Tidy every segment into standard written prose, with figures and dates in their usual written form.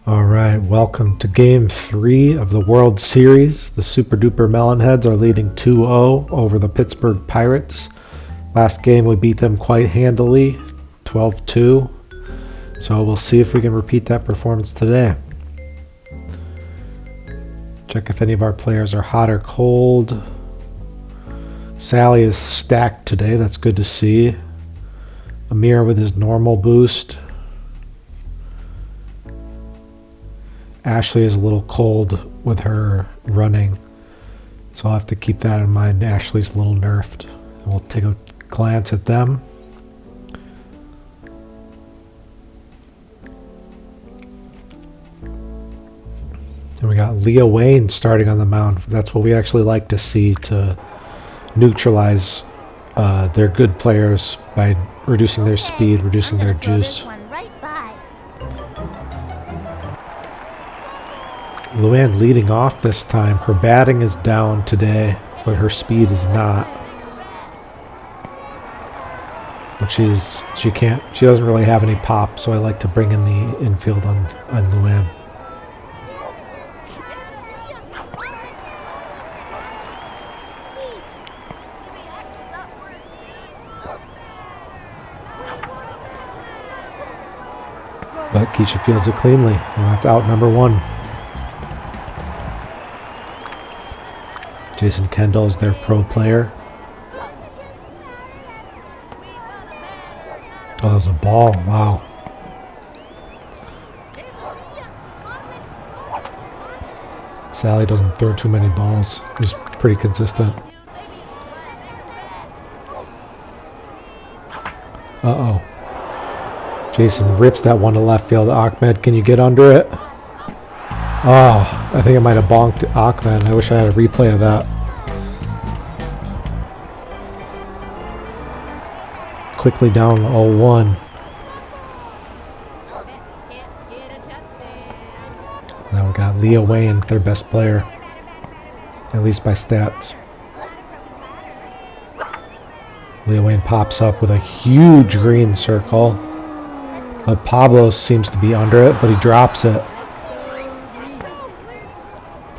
All right, welcome to Game 3 of the World Series. The Super Duper Melonheads are leading 2-0 over the Pittsburgh Pirates. Last game we beat them quite handily, 12-2. So we'll see if we can repeat that performance today. Check if any of our players are hot or cold. Sally is stacked today, that's good to see. Amir with his normal boost. Ashley is a little cold with her running, so I'll have to keep that in mind. Ashley's a little nerfed. We'll take a glance at them. And we got Leah Wayne starting on the mound. That's what we actually like to see to neutralize their good players by reducing their speed, reducing their juice. Luann leading off this time. Her batting is down today, but her speed is not. But she doesn't really have any pop, so I like to bring in the infield on Luann. But Keisha fields it cleanly, and that's out number one. Jason Kendall is their pro player. Oh, that was a ball. Wow. Sally doesn't throw too many balls. He's pretty consistent. Uh-oh. Jason rips that one to left field. Ahmed, can you get under it? Oh, I think I might have bonked Ahmed. I wish I had a replay of that. Quickly down 0-1. Now we got Leah Wayne, their best player, at least by stats. Leah Wayne pops up with a huge green circle. But Pablo seems to be under it, but he drops it.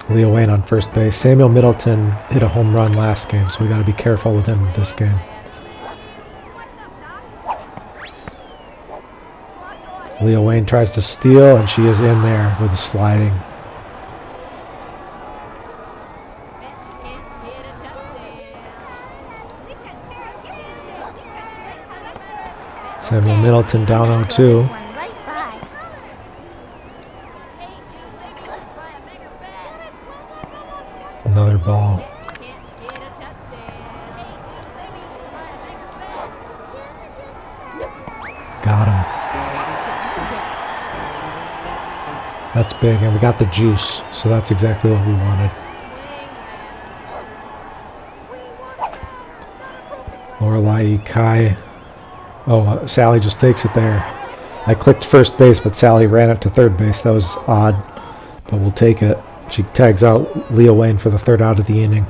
Leah Wayne on first base. Samuel Middleton hit a home run last game, so we got to be careful with him this game. Leah Wayne tries to steal, and she is in there with the sliding. Samuel Middleton down 0-2. Another ball. Got him. That's big, and we got the juice, so that's exactly what we wanted. Lorelai Kai. Oh, Sally just takes it there. I clicked first base, but Sally ran it to third base. That was odd, but we'll take it. She tags out Leah Wayne for the third out of the inning.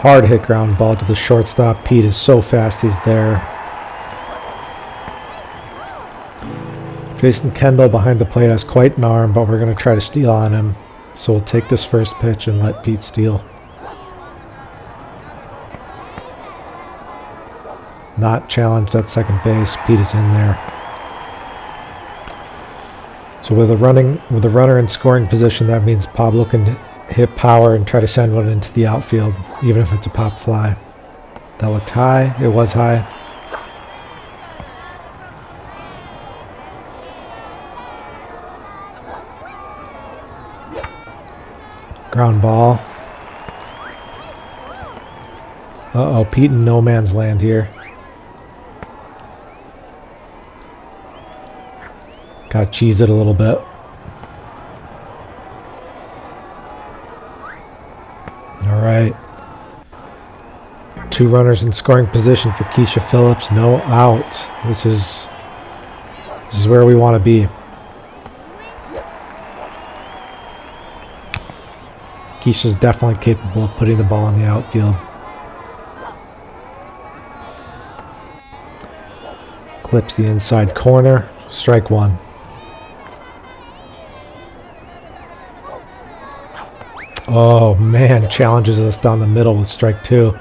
Hard hit ground ball to the shortstop. Pete is so fast, he's there. Jason Kendall behind the plate has quite an arm, but we're going to try to steal on him. So we'll take this first pitch and let Pete steal. Not challenged at second base. Pete is in there. So with a runner in scoring position, that means Pablo can hit power and try to send one into the outfield, even if it's a pop fly. That looked high. It was high. Ground ball. Uh-oh, Pete in no man's land here. Gotta cheese it a little bit. All right. 2 runners in scoring position for Keisha Phillips. No out. This is where we want to be. Keisha's definitely capable of putting the ball in the outfield. Clips the inside corner. Strike one. Oh man, challenges us down the middle with strike two.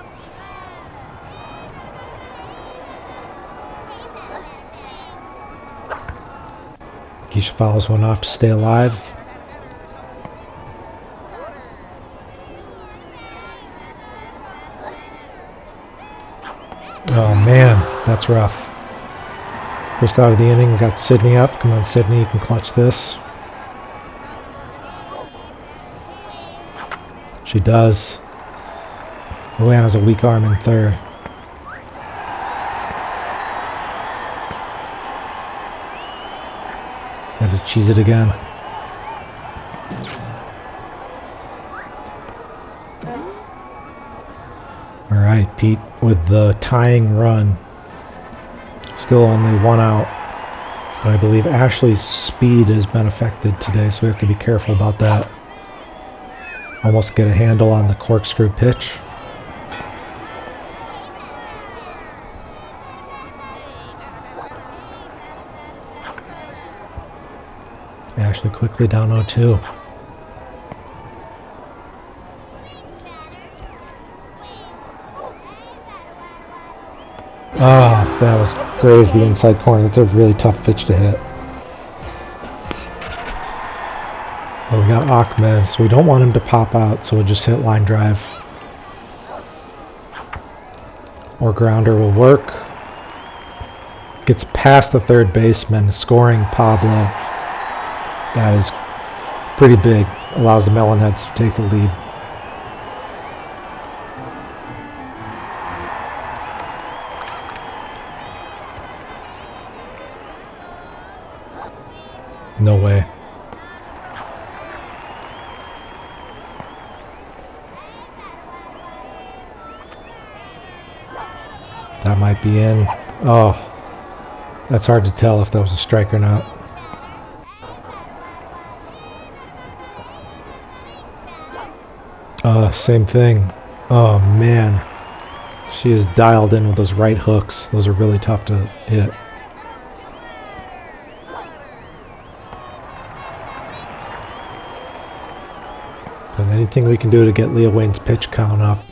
Keisha fouls one off to stay alive. Oh man, that's rough. First out of the inning, we got Sydney up. Come on, Sydney, you can clutch this. She does. Luana's a weak arm in third. Had to cheese it again. All right, Pete with the tying run. Still only one out. But I believe Ashley's speed has been affected today, so we have to be careful about that. Almost get a handle on the corkscrew pitch. Ashley quickly down 0-2. Oh, that was grazed the inside corner. That's a really tough pitch to hit. Well, we got Ahmed, so we don't want him to pop out, so we'll just hit line drive. Or grounder will work. Gets past the third baseman, scoring Pablo. That is pretty big. Allows the Melonheads to take the lead. No way. That might be in. Oh, that's hard to tell if that was a strike or not. Same thing. Oh man, she is dialed in with those right hooks. Those are really tough to hit. But anything we can do to get Leah Wayne's pitch count up,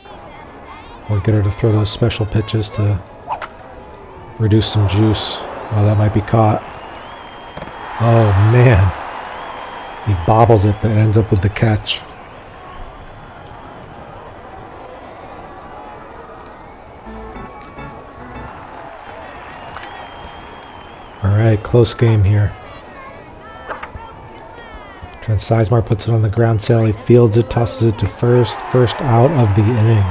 or get her to throw those special pitches to reduce some juice. Oh, that might be caught. Oh man, he bobbles it, but ends up with the catch. Alright, close game here. Trent Sizemore puts it on the ground. Sally fields it, tosses it to first. First out of the inning.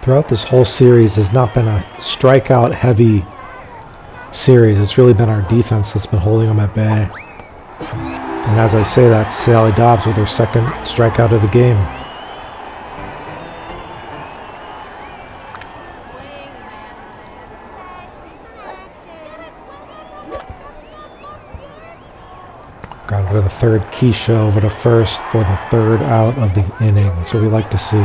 Throughout this whole series has not been a strikeout heavy series. It's really been our defense that's been holding them at bay. And as I say, that's Sally Dobbs with her second strikeout of the game. Grounded to the third. Keisha over to first for the third out of the inning. That's what we like to see.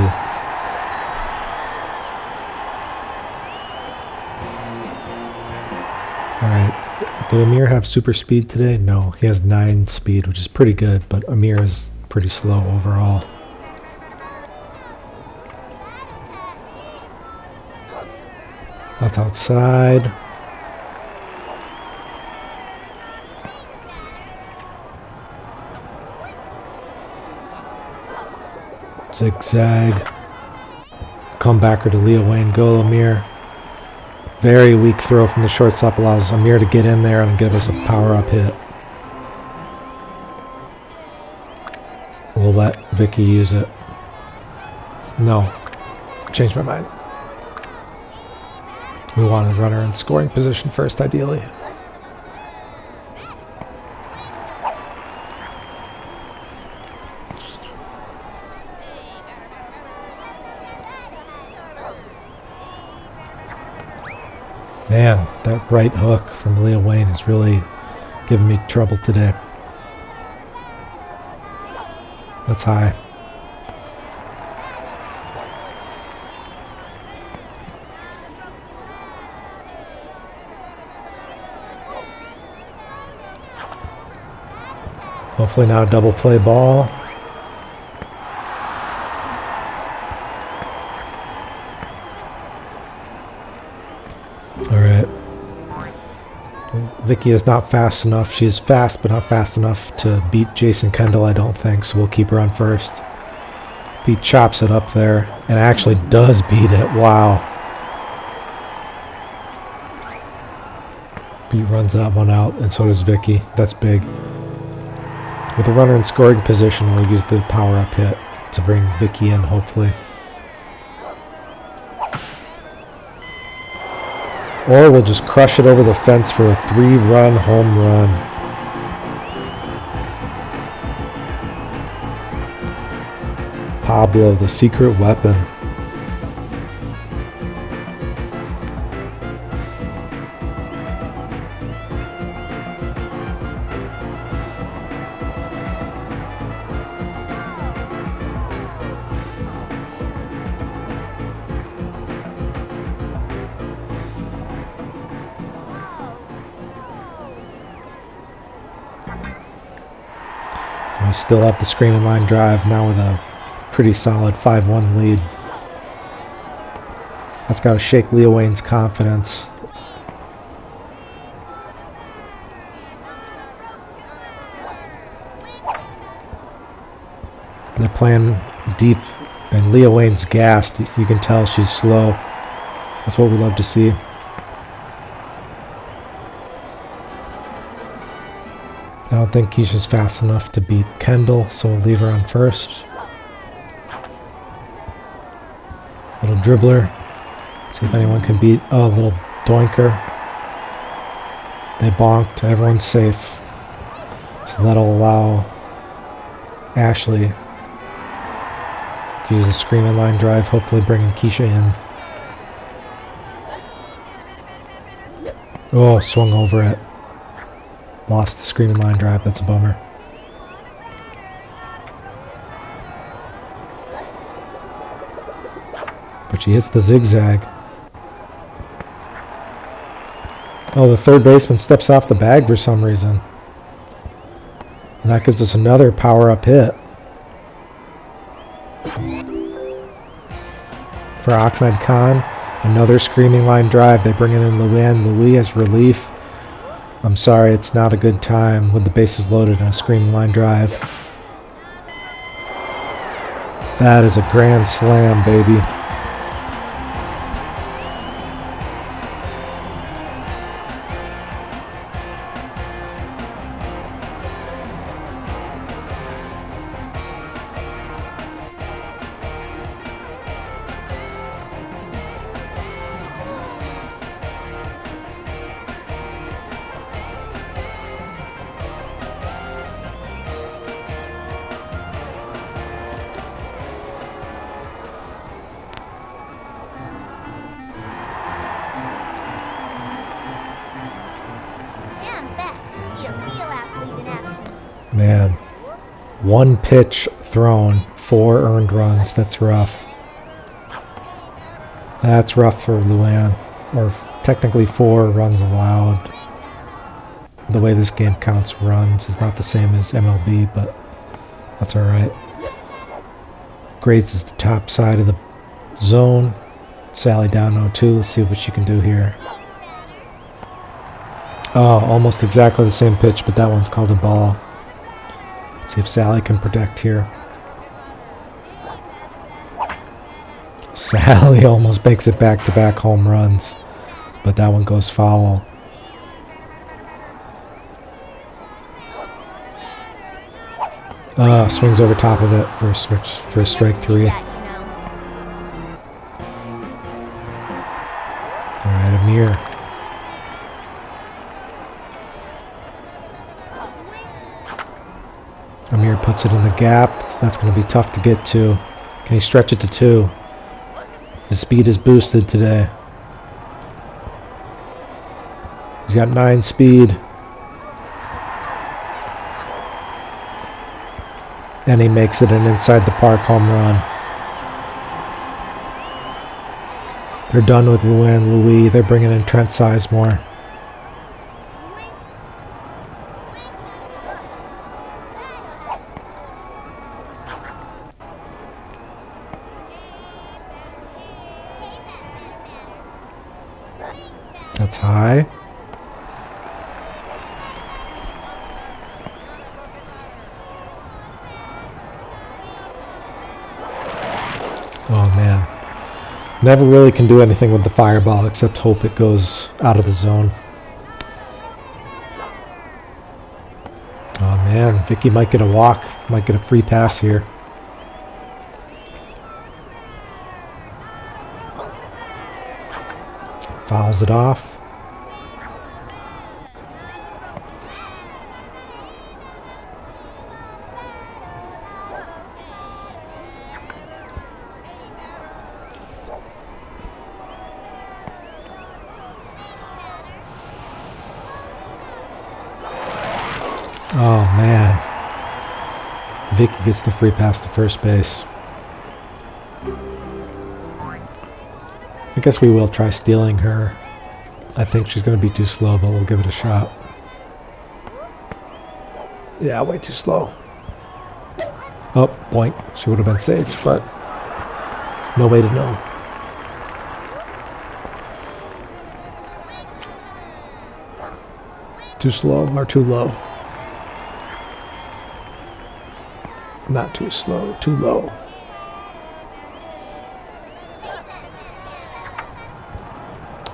Alright, did Amir have super speed today? No, he has 9 speed, which is pretty good, but Amir is pretty slow overall. That's outside. Zigzag. Comebacker to Leah Wayne. Go, Amir. Very weak throw from the shortstop allows Amir to get in there and give us a power-up hit. We'll let Vicky use it. No. Changed my mind. We want a runner in scoring position first, ideally. Man, that right hook from Leah Wayne is really giving me trouble today. That's high. Hopefully not a double play ball. Alright. Vicky is not fast enough. She's fast, but not fast enough to beat Jason Kendall, I don't think, so we'll keep her on first. Beat chops it up there, and actually does beat it. Wow. Beat runs that one out, and so does Vicky. That's big. With a runner in scoring position, we'll use the power-up hit to bring Vicky in, hopefully. Or we'll just crush it over the fence for a 3-run home run. Pablo, the secret weapon. We still have the screaming line drive now with a pretty solid 5-1 lead. That's got to shake Leah Wayne's confidence. They're playing deep, and Leah Wayne's gassed. You can tell she's slow. That's what we love to see. I don't think Keisha's fast enough to beat Kendall, so we'll leave her on first. Little dribbler. See if anyone can beat... Oh, a little doinker. They bonked. Everyone's safe. So that'll allow Ashley to use a screaming line drive, hopefully bringing Keisha in. Oh, swung over it. Lost the screaming line drive. That's a bummer. But she hits the zigzag. Oh, the third baseman steps off the bag for some reason. And that gives us another power-up hit. For Ahmed Khan, another screaming line drive. They bring it in Luann Louis as relief. I'm sorry, it's not a good time with the bases loaded and a screaming line drive. That is a grand slam, baby. Man, one pitch thrown, 4 earned runs. That's rough. That's rough for Luann. Or technically 4 runs allowed. The way this game counts runs is not the same as MLB, but that's alright. Grazes the top side of the zone. Sally down 0-2. Let's see what she can do here. Oh, almost exactly the same pitch, but that one's called a ball. See if Sally can protect here. Sally almost makes it back-to-back home runs, but that one goes foul. Swings over top of it for a strike 3. Alright, Amir. Amir puts it in the gap. That's going to be tough to get to. Can he stretch it to 2? His speed is boosted today. He's got 9 speed. And he makes it an inside the park home run. They're done with Luann Louis. They're bringing in Trent Sizemore. That's high. Oh man. Never really can do anything with the fireball except hope it goes out of the zone. Oh man, Vicky might get a walk, might get a free pass here. Fouls it off. Oh man. Vicky gets the free pass to first base. I guess we will try stealing her. I think she's going to be too slow, but we'll give it a shot. Yeah, way too slow. Oh, boink. She would have been safe, but no way to know. Too slow or too low? Not too slow, too low.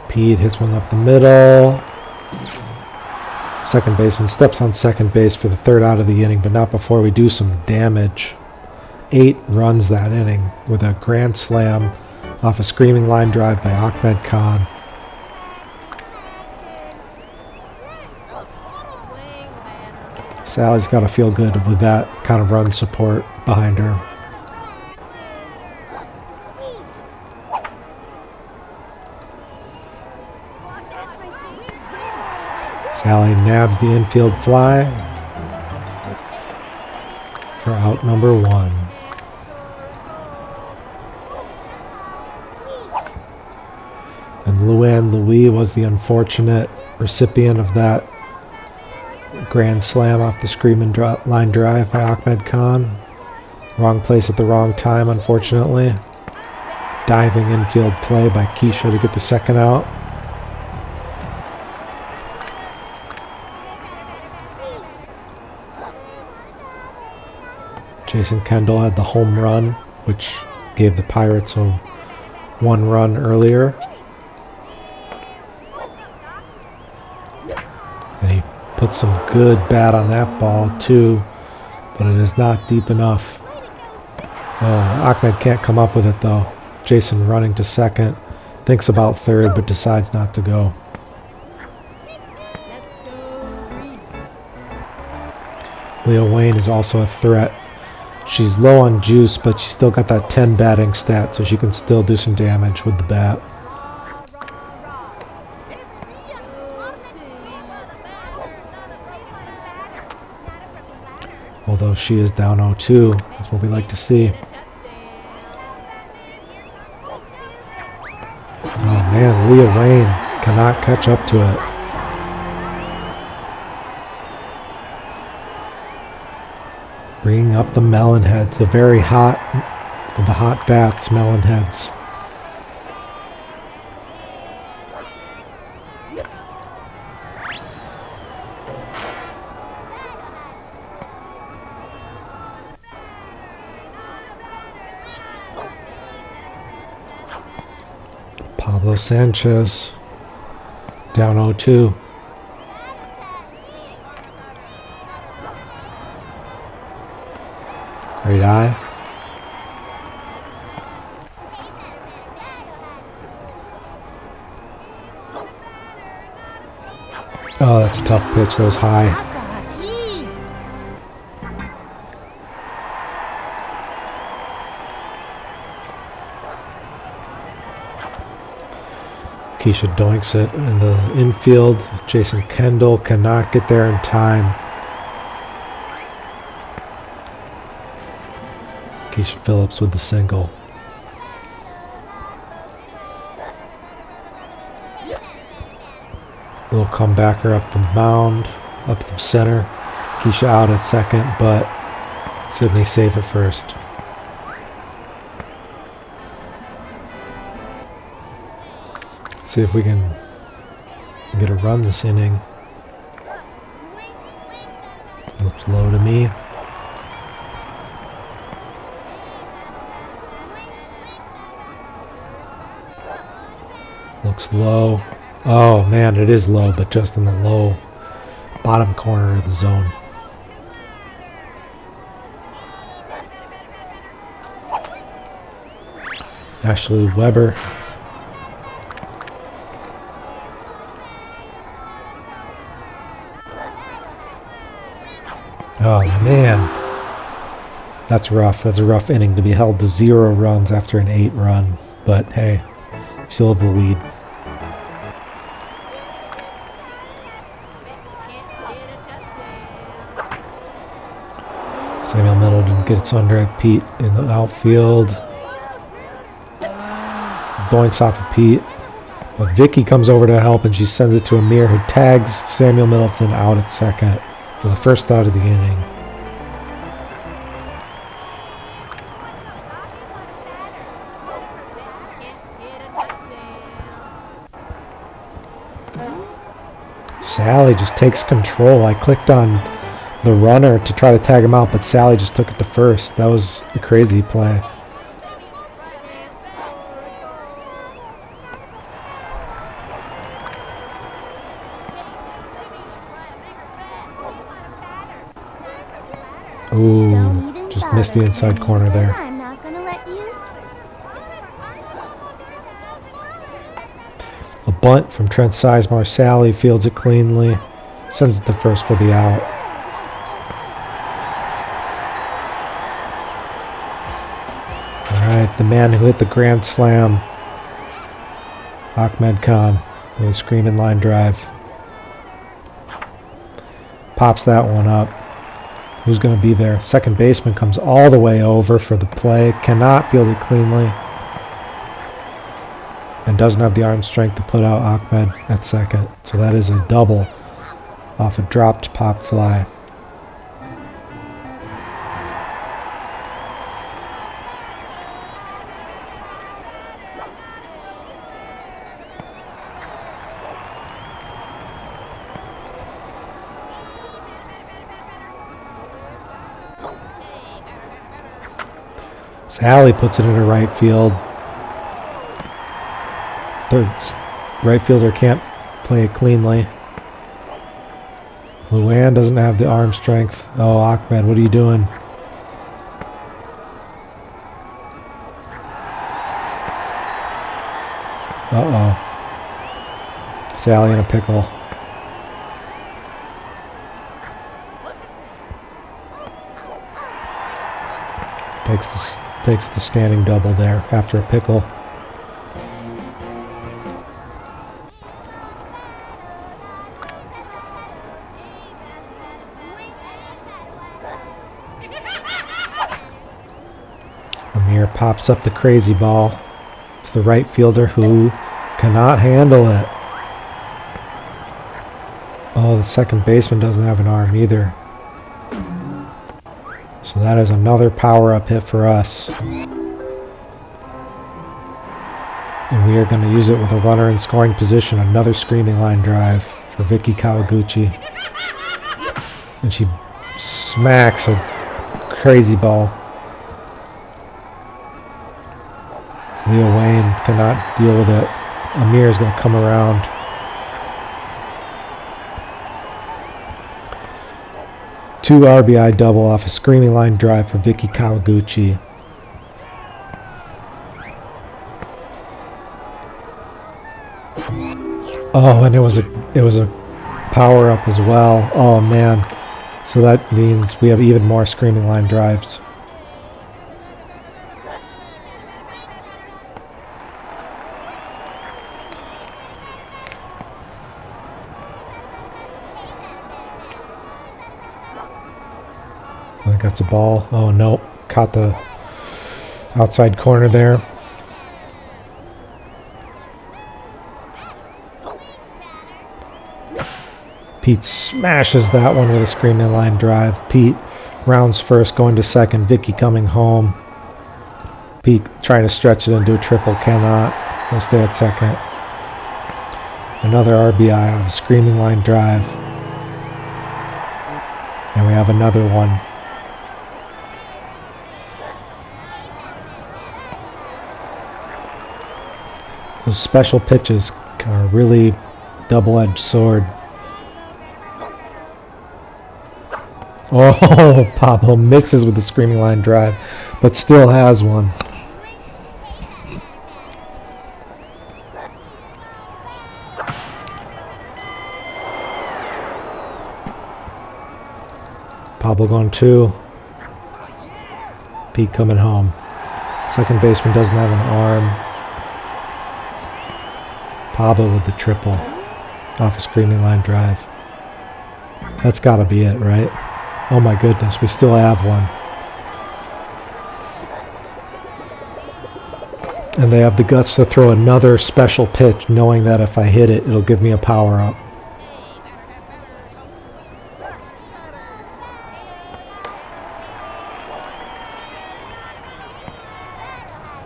Pete hits one up the middle. Second baseman steps on second base for the third out of the inning, but not before we do some damage. 8 runs that inning with a grand slam off a screaming line drive by Ahmed Khan. Sally's got to feel good with that kind of run support behind her. Sally nabs the infield fly for out number 1. And Luann Louis was the unfortunate recipient of that grand slam off the screaming line drive by Ahmed Khan. Wrong place at the wrong time, unfortunately. Diving infield play by Keisha to get the second out. Jason Kendall had the home run, which gave the Pirates a 1 run earlier. And he put some good bat on that ball too, but it is not deep enough. Oh, Ahmed can't come up with it though. Jason running to second, thinks about third, but decides not to go. Leah Wayne is also a threat. She's low on juice, but she's still got that 10 batting stat, so she can still do some damage with the bat. Although she is down 0-2, that's what we like to see. Oh man, Leah Wayne cannot catch up to it. Bringing up the Melonheads, the very hot, with the hot bats, Melonheads. Pablo Sanchez, down 0-2. Great eye. Oh, that's a tough pitch. That was high. Keisha doinks it in the infield. Jason Kendall cannot get there in time. Keisha Phillips with the single. Little comebacker up the mound, up the center. Keisha out at second, but Sydney safe at first. See if we can get a run this inning. Looks low to me. Looks low. Oh man, it is low, but just in the low bottom corner of the zone. Ashley Weber. Oh man, that's rough. That's a rough inning to be held to 0 runs after an 8 run. But hey, we still have the lead. Samuel Middleton gets under at Pete in the outfield. Boinks off of Pete. But Vicky comes over to help and she sends it to Amir, who tags Samuel Middleton out at second for the first out of the inning. Sally just takes control. I clicked on the runner to try to tag him out, but Sally just took it to first. That was a crazy play. Ooh, just missed the inside corner there. I'm not gonna let you. A bunt from Trent Sizemore. Sally fields it cleanly. Sends it to first for the out. Alright, the man who hit the grand slam. Ahmed Khan with a screaming line drive. Pops that one up. Who's going to be there? Second baseman comes all the way over for the play. Cannot field it cleanly. And doesn't have the arm strength to put out Ahmed at second. So that is a double off a dropped pop fly. Sally puts it into right field. Third right fielder can't play it cleanly. Luann doesn't have the arm strength. Oh, Ahmed, what are you doing? Uh-oh. Sally in a pickle. Takes the standing double there after a pickle. Amir pops up the crazy ball to the right fielder, who cannot handle it. Oh, the second baseman doesn't have an arm either. So that is another power-up hit for us. And we are going to use it with a runner in scoring position. Another screaming line drive for Vicky Kawaguchi. And she smacks a crazy ball. Leo Wayne cannot deal with it. Amir is going to come around. Two RBI double off a screaming line drive for Vicky Kawaguchi. Oh, and it was a power up as well. Oh man. So that means we have even more screaming line drives. I think that's a ball. Oh, no. Caught the outside corner there. Pete smashes that one with a screaming line drive. Pete rounds first, going to second. Vicky coming home. Pete trying to stretch it into a triple, cannot. He'll stay at second. Another RBI of a screaming line drive. And we have another one. Those special pitches are really double-edged sword. Oh, Pablo misses with the screaming line drive, but still has one. Pablo going 2. Pete coming home. Second baseman doesn't have an arm. Pablo with the triple off a screaming line drive. That's got to be it, right? Oh my goodness, we still have one. And they have the guts to throw another special pitch, knowing that if I hit it, it'll give me a power-up.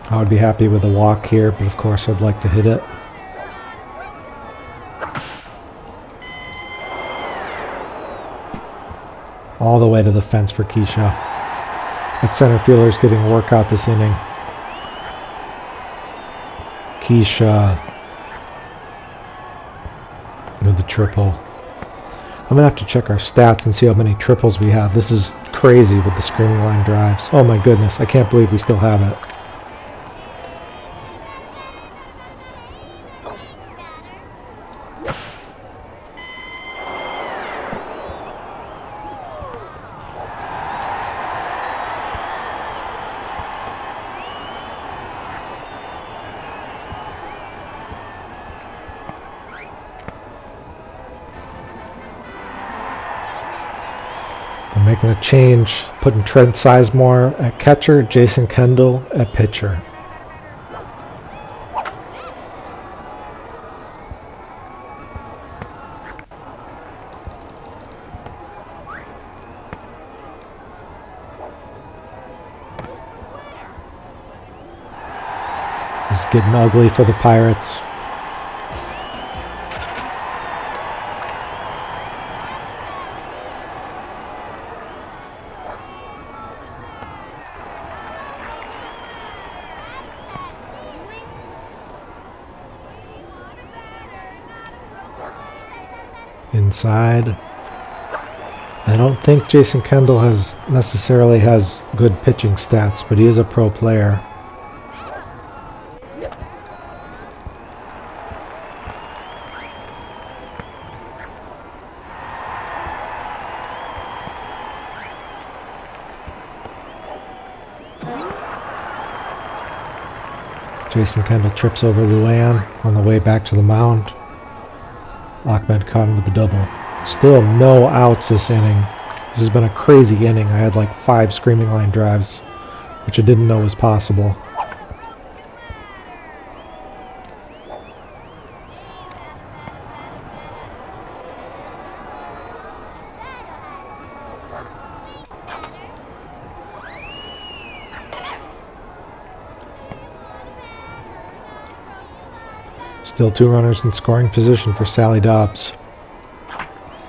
I would be happy with a walk here, but of course I'd like to hit it. All the way to the fence for Keisha. The center fielder's getting a workout this inning. Keisha with the triple. I'm going to have to check our stats and see how many triples we have. This is crazy with the screaming line drives. Oh my goodness, I can't believe we still have it. Making a change, putting Trent Sizemore at catcher, Jason Kendall at pitcher. This is getting ugly for the Pirates. Inside. I don't think Jason Kendall necessarily has good pitching stats, but he is a pro player. Jason Kendall trips over Luann on the way back to the mound. Ahmed caught him with the double. Still no outs this inning. This has been a crazy inning. I had like 5 screaming line drives, which I didn't know was possible. Still 2 runners in scoring position for Sally Dobbs.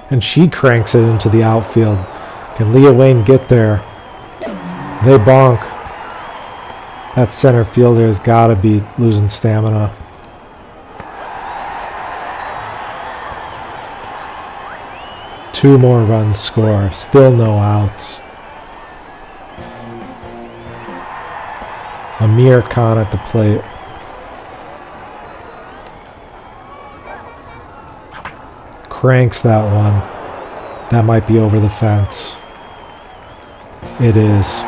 And she cranks it into the outfield. Can Leah Wayne get there? They bonk. That center fielder has got to be losing stamina. Two more runs score. Still no outs. Amir Khan at the plate. Cranks that one. That might be over the fence. It is.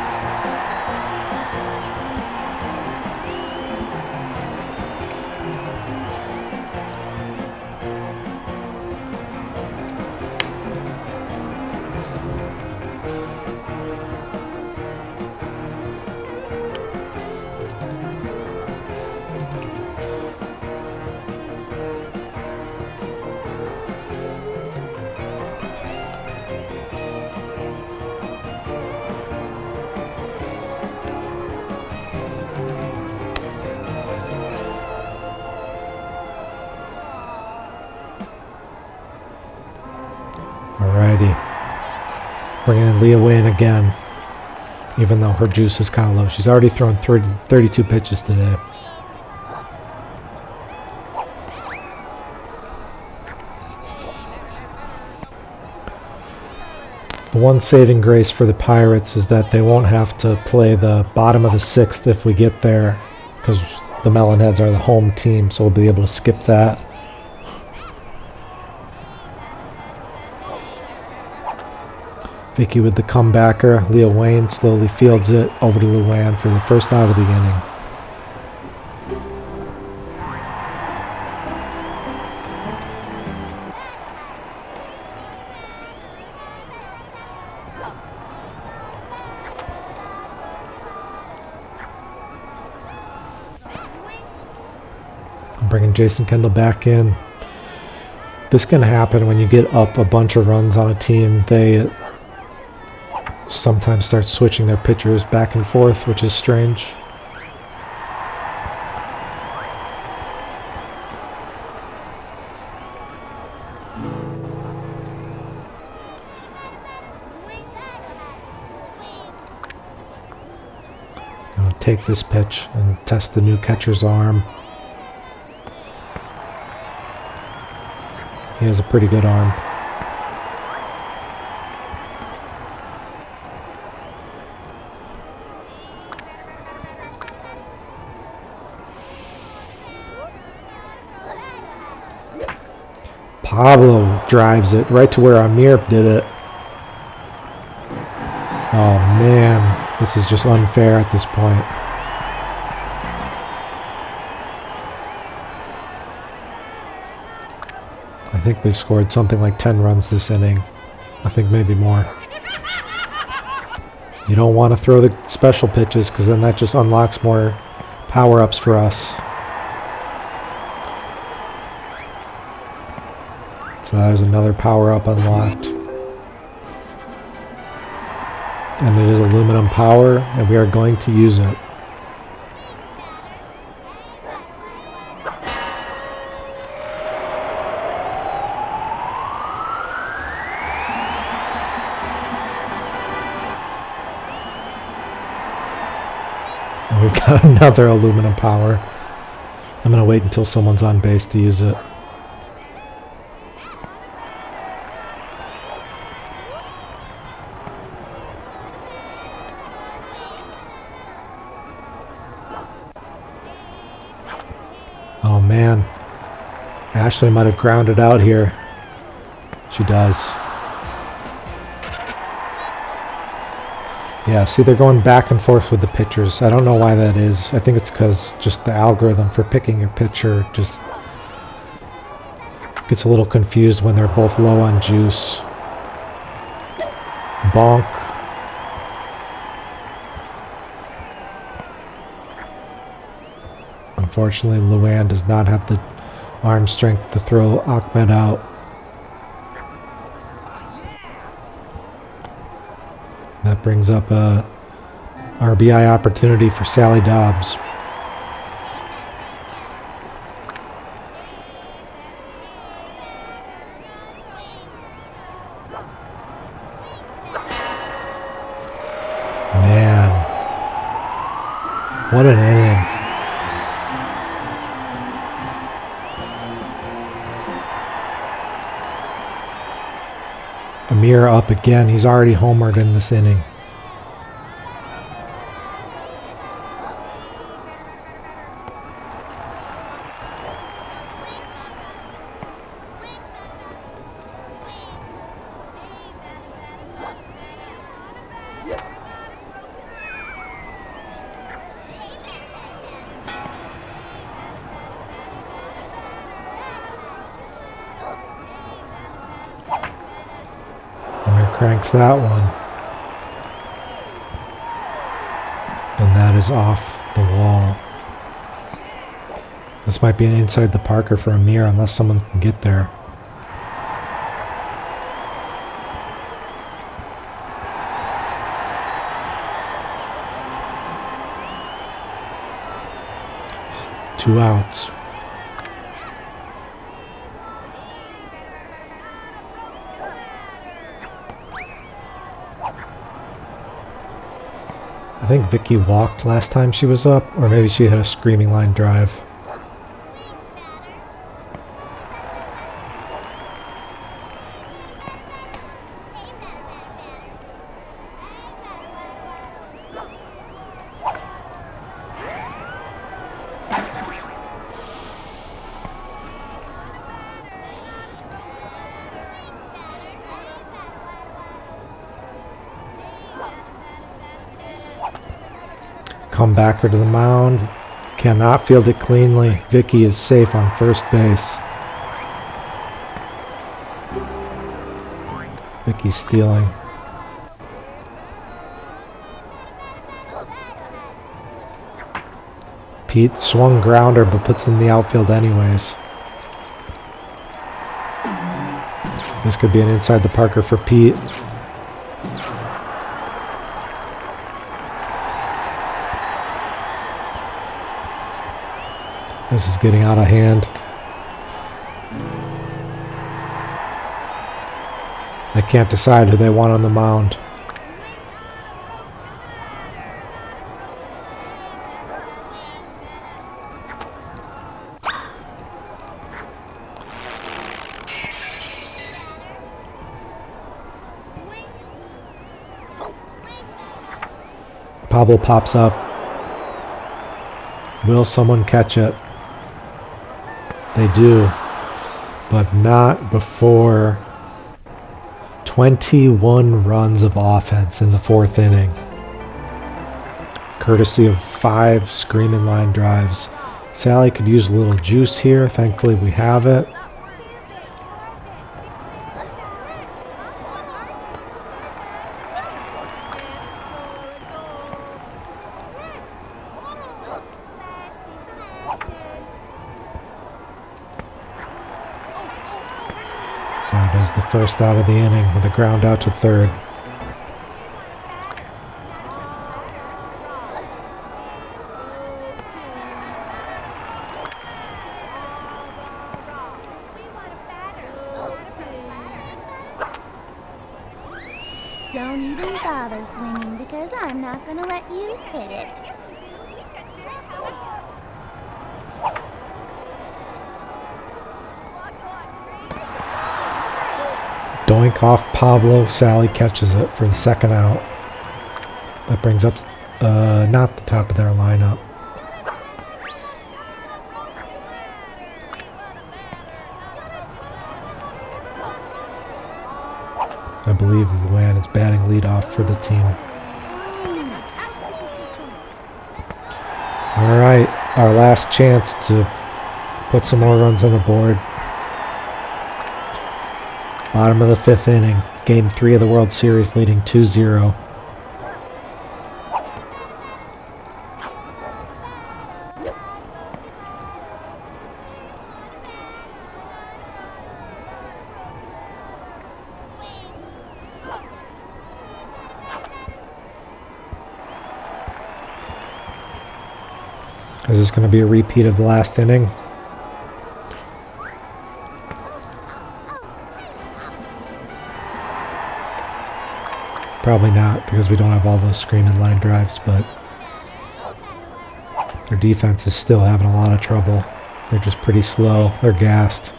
Bringing in Leah Wayne again, even though her juice is kind of low. She's already thrown 32 pitches today. The one saving grace for the Pirates is that they won't have to play the bottom of the 6th if we get there, because the Melonheads are the home team, so we'll be able to skip that. Vicky with the comebacker. Leah Wayne slowly fields it over to Luann for the first out of the inning. Bringing Jason Kendall back in. This can happen when you get up a bunch of runs on a team. They sometimes start switching their pitchers back and forth, which is strange. Gonna take this pitch and test the new catcher's arm. He has a pretty good arm. Pablo drives it right to where Amir did it. Oh man, this is just unfair at this point. I think we've scored something like 10 runs this inning. I think maybe more. You don't want to throw the special pitches because then that just unlocks more power-ups for us. So there's another power-up unlocked. And it is aluminum power, and we are going to use it. And we've got another aluminum power. I'm going to wait until someone's on base to use it. Oh man, Ashley might have grounded out here. She does. Yeah, see, they're going back and forth with the pitchers. I don't know why that is. I think it's because just the algorithm for picking your pitcher just gets a little confused when they're both low on juice. Bonk. Unfortunately, Luann does not have the arm strength to throw Ahmed out. That brings up a RBI opportunity for Sally Dobbs. Man, what an inning. Amir up again. He's already homered in this inning. Cranks that one. And that is off the wall. This might be an inside the Parker for Amir unless someone can get there. Two outs. I think Vicky walked last time she was up, or maybe she had a screaming line drive. Come back to the mound. Cannot field it cleanly. Vicky is safe on first base. Vicky's stealing. Pete swung grounder but puts it in the outfield anyways. This could be an inside the Parker for Pete. This is getting out of hand. They can't decide who they want on the mound. Pablo pops up. Will someone catch it? They do, but not before 21 runs of offense in the fourth inning, courtesy of 5 screaming line drives. Sally could use a little juice here. Thankfully, we have it. So that is the first out of the inning with a ground out to third. Don't even bother swinging because I'm not gonna let you hit it. Doink off Pablo. Sally catches it for the second out. That brings up not the top of their lineup. I believe Luann is batting leadoff for the team. All right, our last chance to put some more runs on the board. Bottom of the 5th inning, Game 3 of the World Series, leading 2-0. Is this going to be a repeat of the last inning? Probably not, because we don't have all those screaming line drives, but their defense is still having a lot of trouble. They're just pretty slow. They're gassed.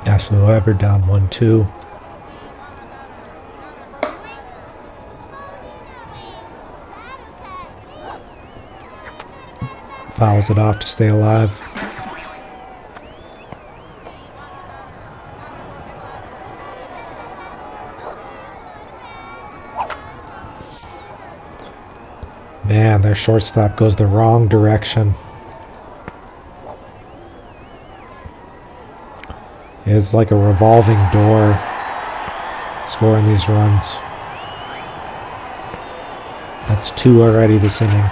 Yeah, so whoever down 1-2. Fouls it off to stay alive. Man, their shortstop goes the wrong direction. It's like a revolving door scoring these runs. That's 2 already this inning.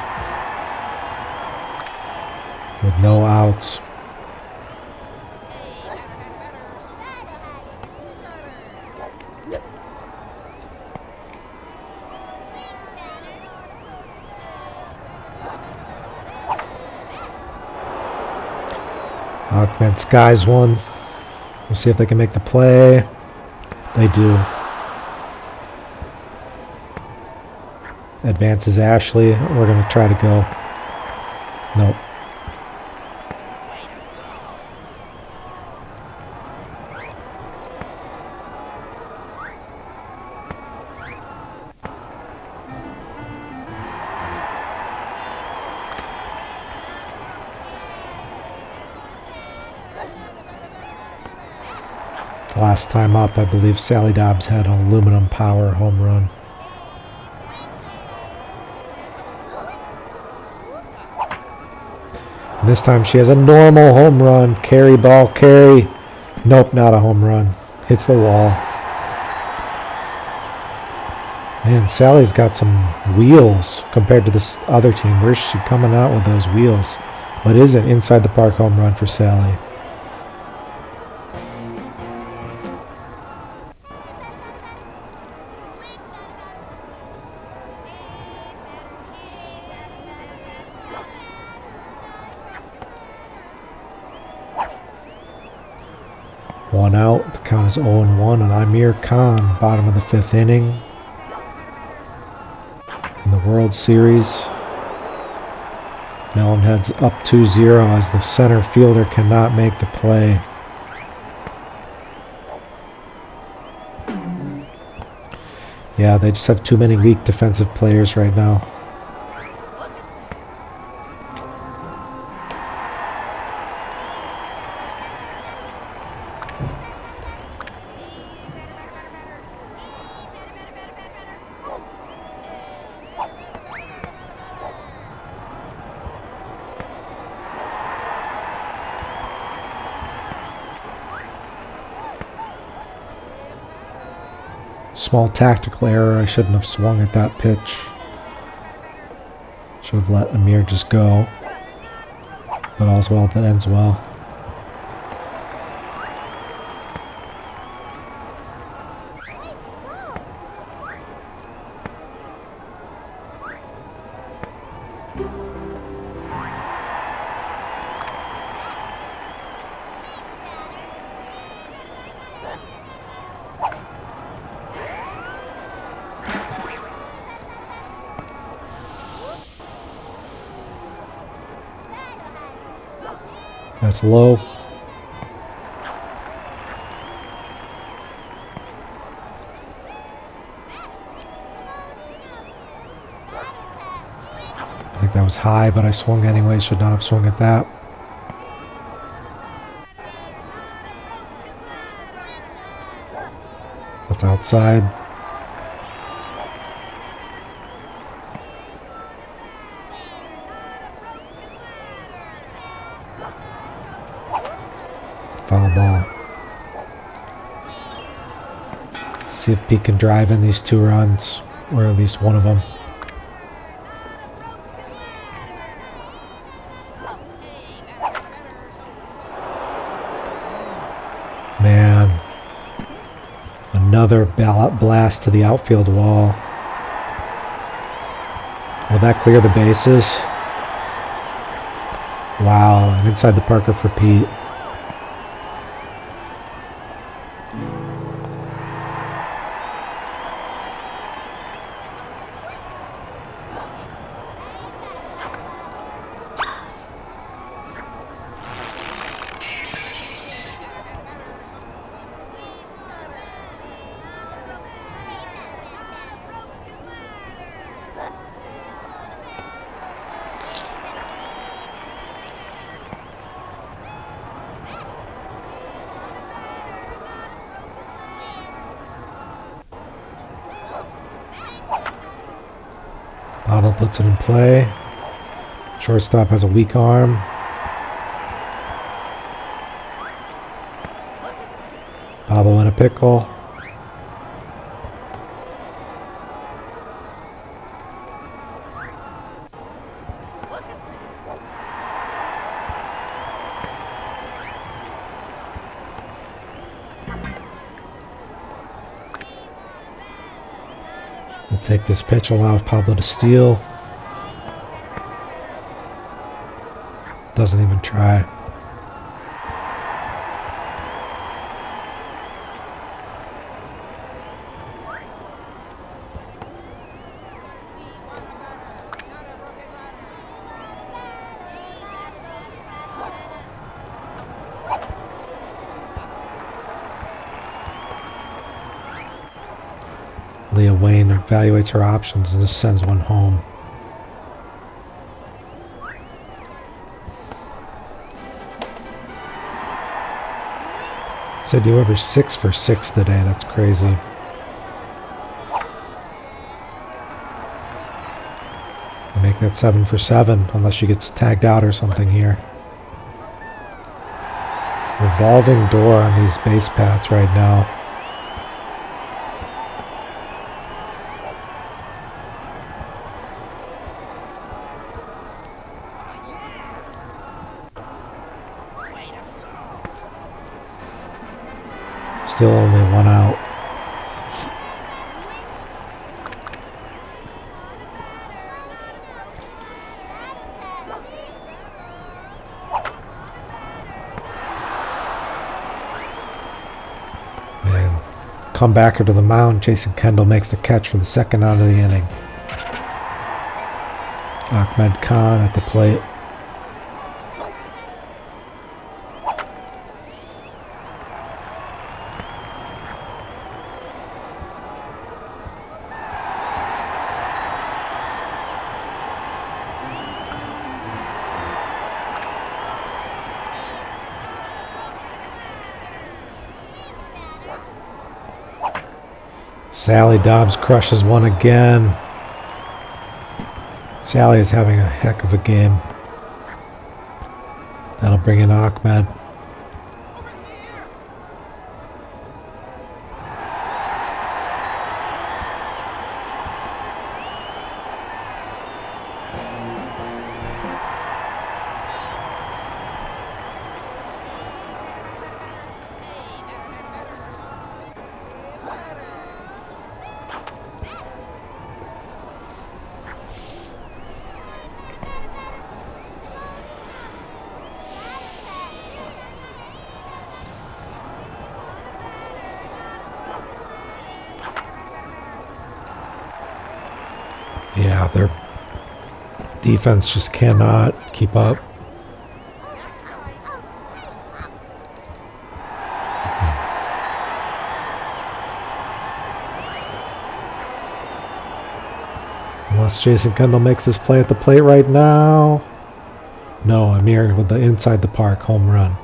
With no outs. Ahmed skies one. We'll see if they can make the play. They do. Advances Ashley. We're going to try to go. Nope. Last time up, I believe Sally Dobbs had an aluminum power home run. And this time she has a normal home run. Carry ball, carry. Nope, not a home run. Hits the wall. Man, Sally's got some wheels compared to this other team. Where's she coming out with those wheels? What is it? Inside the park home run for Sally. One out. The count is 0-1 on Amir Khan, bottom of the 5th inning. In the World Series, Melonheads up 2-0 as the center fielder cannot make the play. Yeah, they just have too many weak defensive players right now. Small tactical error. I shouldn't have swung at that pitch. Should have let Amir just go. But all's well that ends well. That's low. I think that was high, but I swung anyway. Should not have swung at that. That's outside. Foul ball. See if Pete can drive in these 2 runs, or at least one of them. Man. Another blast to the outfield wall. Will that clear the bases? Wow, and inside the Parker for Pete. Pablo puts it in play. Shortstop has a weak arm. Pablo in a pickle. They'll take this pitch, allow Pablo to steal. Doesn't even try. Leah Wayne evaluates her options and just sends one home. Said you were 6 for 6 today. That's crazy. I make that 7 for 7 unless she gets tagged out or something here. Revolving door on these base paths right now. Still only one out. Man, comebacker to the mound. Jason Kendall makes the catch for the second out of the inning. Ahmed Khan at the plate. Sally Dobbs crushes one again. Sally is having a heck of a game. That'll bring in Ahmed. Yeah, their defense just cannot keep up. Unless Jason Kendall makes this play at the plate right now. No, Amir with the inside the park home run.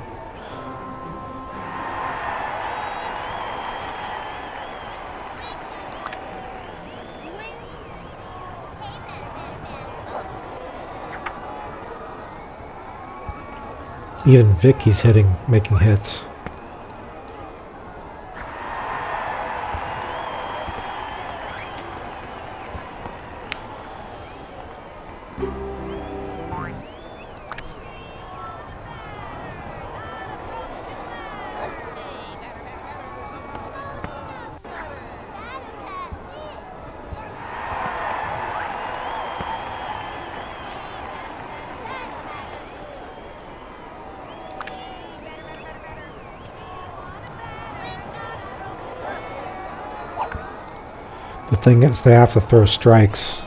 Even Vicky's making hits. The thing is, they have to throw strikes.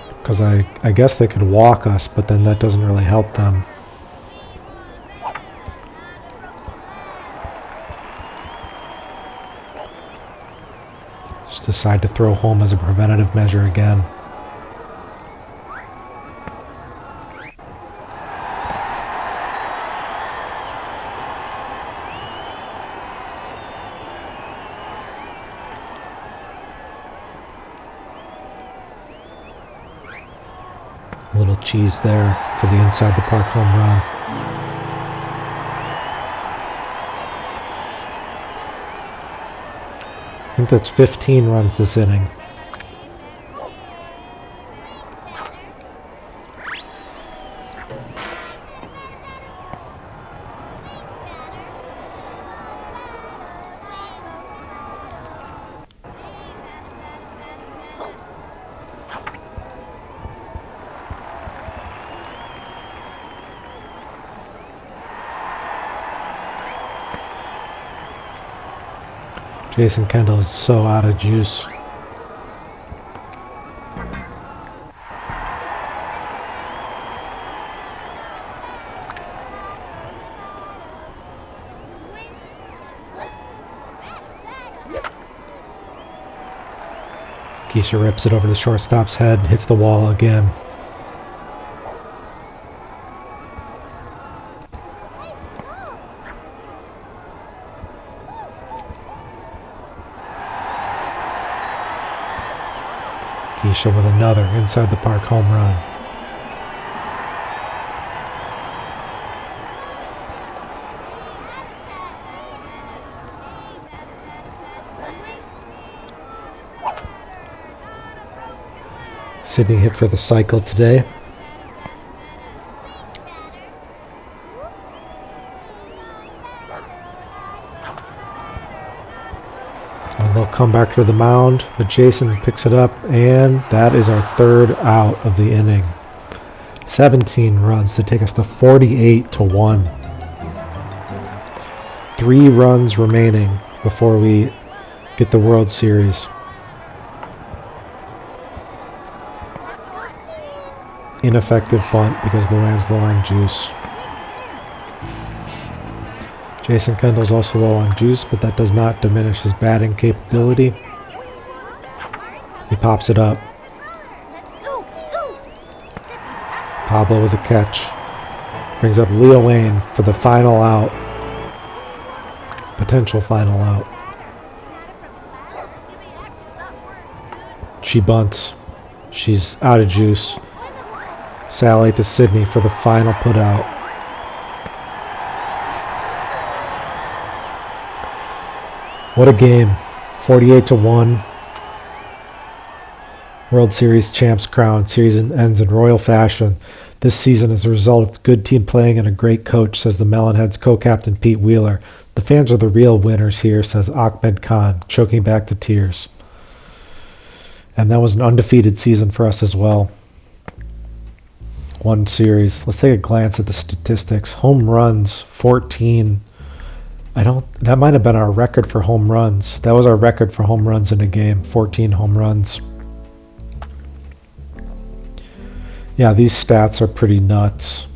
Because I guess they could walk us, but then that doesn't really help them. Just decide to throw home as a preventative measure again. A little cheese there for the inside the park home run. I think that's 15 runs this inning. Jason Kendall is so out of juice. Keisha rips it over the shortstop's head, hits the wall again. Keisha with another inside the park home run. Sydney hit for the cycle today. And they'll come back to the mound, but Jason picks it up, and that is our third out of the inning. 17 runs to take us to 48-1. 3 runs remaining before we get the World Series. Ineffective bunt because the wind's low on juice. Jason Kendall's also low on juice, but that does not diminish his batting capability. He pops it up. Pablo with a catch. Brings up Leo Wayne for the final out. Potential final out. She bunts. She's out of juice. Sally to Sydney for the final put out. What a game. 48-1. World Series champs crowned. Series ends in royal fashion. This season is a result of good team playing and a great coach, says the Melonheads co-captain Pete Wheeler. The fans are the real winners here, says Ahmed Khan, choking back the tears. And that was an undefeated season for us as well. One series. Let's take a glance at the statistics. Home runs, 14. That might have been our record for home runs. That was our record for home runs in a game, 14 home runs. Yeah, these stats are pretty nuts.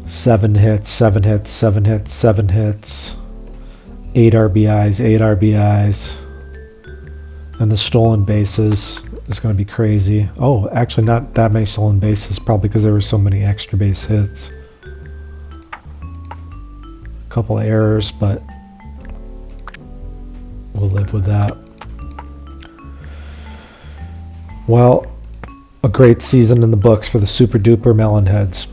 7 hits, 7 hits, 7 hits, 7 hits. 8 RBIs, 8 RBIs. And the stolen bases is going to be crazy. Oh, actually not that many stolen bases, probably because there were so many extra base hits. A couple of errors, but we'll live with that. Well, a great season in the books for the Super Duper Melonheads.